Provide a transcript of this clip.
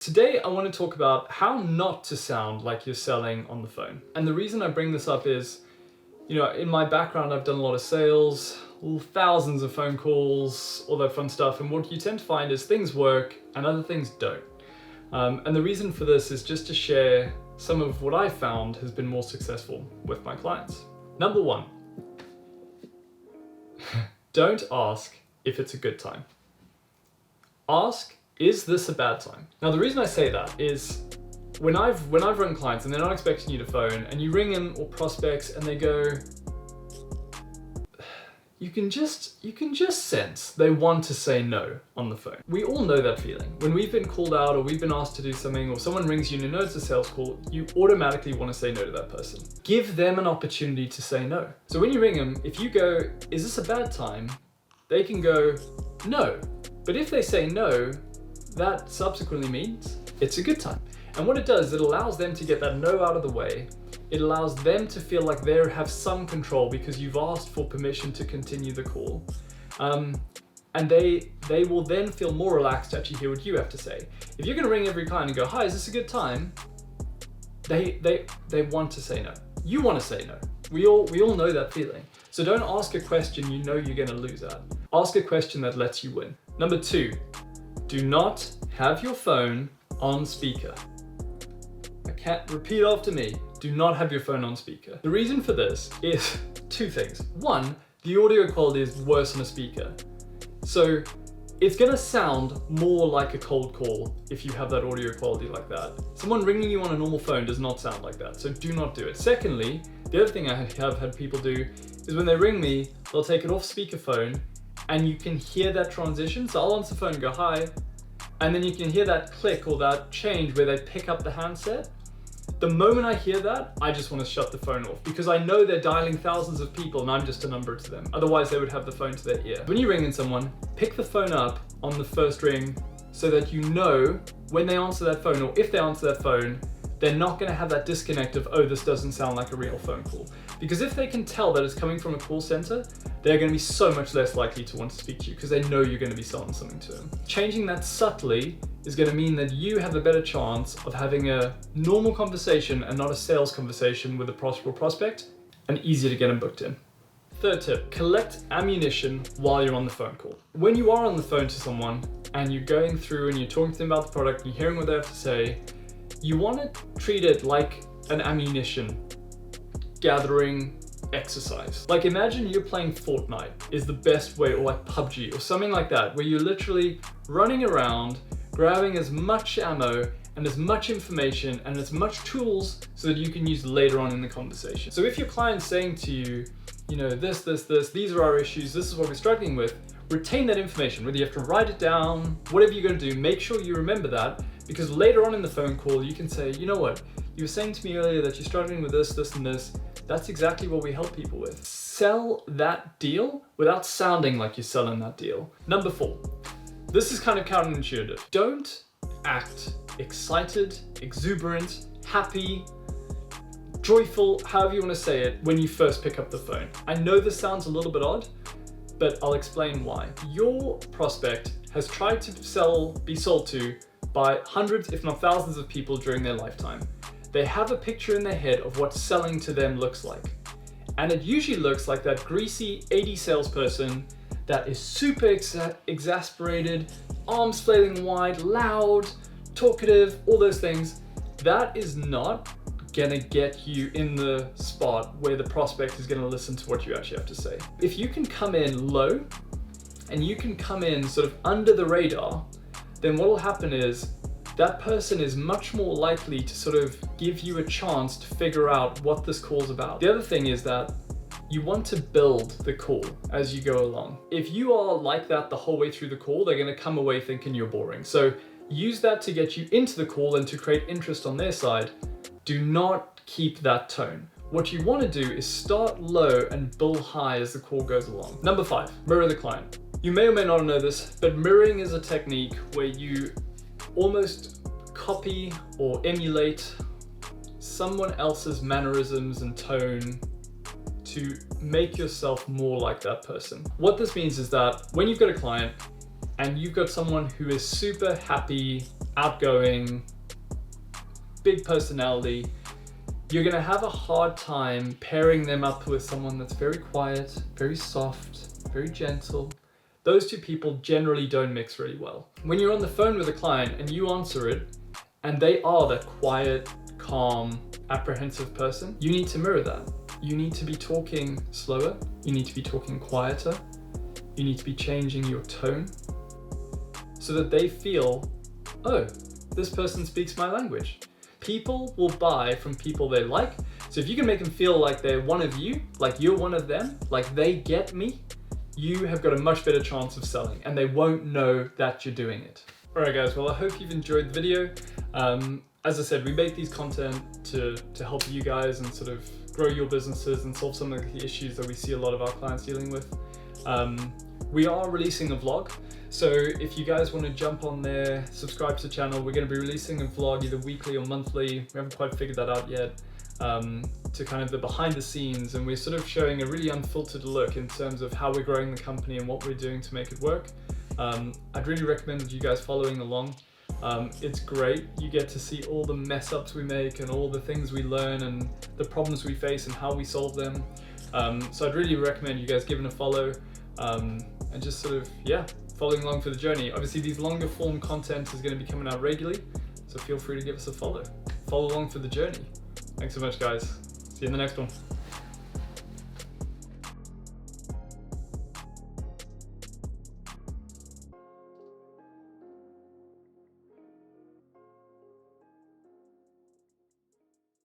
Today, I want to talk about how not to sound like you're selling on the phone. And the reason I bring this up is, in my background, I've done a lot of sales, thousands of phone calls, all that fun stuff. And what you tend to find is things work and other things don't. And the reason for this is just to share some of what I found has been more successful with my clients. Number one, don't ask if it's a good time. Ask, is this a bad time? Now, the reason I say that is when I've run clients and they're not expecting you to phone and you ring them or prospects and they go, you can just sense they want to say no on the phone. We all know that feeling. When we've been called out or we've been asked to do something or someone rings you and you know it's a sales call, you automatically want to say no to that person. Give them an opportunity to say no. So when you ring them, if you go, is this a bad time? They can go, no. But if they say no, that subsequently means it's a good time. And what it does, it allows them to get that no out of the way. It allows them to feel like they have some control because you've asked for permission to continue the call. And they will then feel more relaxed to actually hear what you have to say. If you're gonna ring every client and go, hi, is this a good time? They want to say no. You wanna say no. We all know that feeling. So don't ask a question you know you're gonna lose at. Ask a question that lets you win. Number two, do not have your phone on speaker. I can't repeat after me. Do not have your phone on speaker. The reason for this is two things. One, the audio quality is worse on a speaker. So it's gonna sound more like a cold call if you have that audio quality like that. Someone ringing you on a normal phone does not sound like that, so do not do it. Secondly, the other thing I have had people do is when they ring me, they'll take it off speakerphone and you can hear that transition. So I'll answer the phone and go, hi, and then you can hear that click or that change where they pick up the handset. The moment I hear that, I just want to shut the phone off because I know they're dialing thousands of people and I'm just a number to them. Otherwise, they would have the phone to their ear. When you ring in someone, pick the phone up on the first ring so that you know when they answer that phone or if they answer that phone, they're not going to have that disconnect of, oh, this doesn't sound like a real phone call. Because if they can tell that it's coming from a call center, they're going to be so much less likely to want to speak to you because they know you're going to be selling something to them. Changing that subtly is going to mean that you have a better chance of having a normal conversation and not a sales conversation with a possible prospect, and easier to get them booked in. Third tip, collect ammunition while you're on the phone call. When you are on the phone to someone and you're going through and you're talking to them about the product and you're hearing what they have to say, you want to treat it like an ammunition gathering exercise. Like imagine you're playing Fortnite is the best way, or like PUBG or something like that, where you're literally running around, grabbing as much ammo and as much information and as much tools so that you can use later on in the conversation. So if your client's saying to you, this, these are our issues, this is what we're struggling with, retain that information, whether you have to write it down, whatever you're going to do, make sure you remember that, because later on in the phone call, you can say, you know what, you were saying to me earlier that you're struggling with this, and this. That's exactly what we help people with. Sell that deal without sounding like you're selling that deal. Number 4, this is kind of counterintuitive. Don't act excited, exuberant, happy, joyful, however you want to say it, when you first pick up the phone. I know this sounds a little bit odd, but I'll explain why. Your prospect has tried to be sold to by hundreds, if not thousands of people during their lifetime. They have a picture in their head of what selling to them looks like. And it usually looks like that greasy 80 salesperson that is super exasperated, arms flailing wide, loud, talkative, all those things. That is not gonna get you in the spot where the prospect is gonna listen to what you actually have to say. If you can come in low and you can come in sort of under the radar, then what will happen is that person is much more likely to sort of give you a chance to figure out what this call's about. The other thing is that you want to build the call as you go along. If you are like that the whole way through the call, they're gonna come away thinking you're boring. So use that to get you into the call and to create interest on their side. Do not keep that tone. What you want to do is start low and build high as the call goes along. Number 5, mirror the client. You may or may not know this, but mirroring is a technique where you almost copy or emulate someone else's mannerisms and tone to make yourself more like that person. What this means is that when you've got a client and you've got someone who is super happy, outgoing, big personality, you're gonna have a hard time pairing them up with someone that's very quiet, very soft, very gentle. Those two people generally don't mix really well. When you're on the phone with a client and you answer it, and they are that quiet, calm, apprehensive person, you need to mirror that. You need to be talking slower, you need to be talking quieter, you need to be changing your tone so that they feel, oh, this person speaks my language. People will buy from people they like. So if you can make them feel like they're one of you, like you're one of them, like they get me, you have got a much better chance of selling, and they won't know that you're doing it. All right guys, well I hope you've enjoyed the video. As I said, we make these content to help you guys and sort of grow your businesses and solve some of the issues that we see a lot of our clients dealing with. We are releasing a vlog, so if you guys want to jump on there, subscribe to the channel. We're going to be releasing a vlog either weekly or monthly. We haven't quite figured that out yet. To kind of the behind the scenes, and we're sort of showing a really unfiltered look in terms of how we're growing the company and what we're doing to make it work. I'd really recommend you guys following along. It's great. You get to see all the mess ups we make and all the things we learn and the problems we face and how we solve them. So I'd really recommend you guys giving a follow and just sort of, yeah, following along for the journey. Obviously these longer form content is going to be coming out regularly, so feel free to give us a follow. Follow along for the journey. Thanks so much guys. See you in the next one.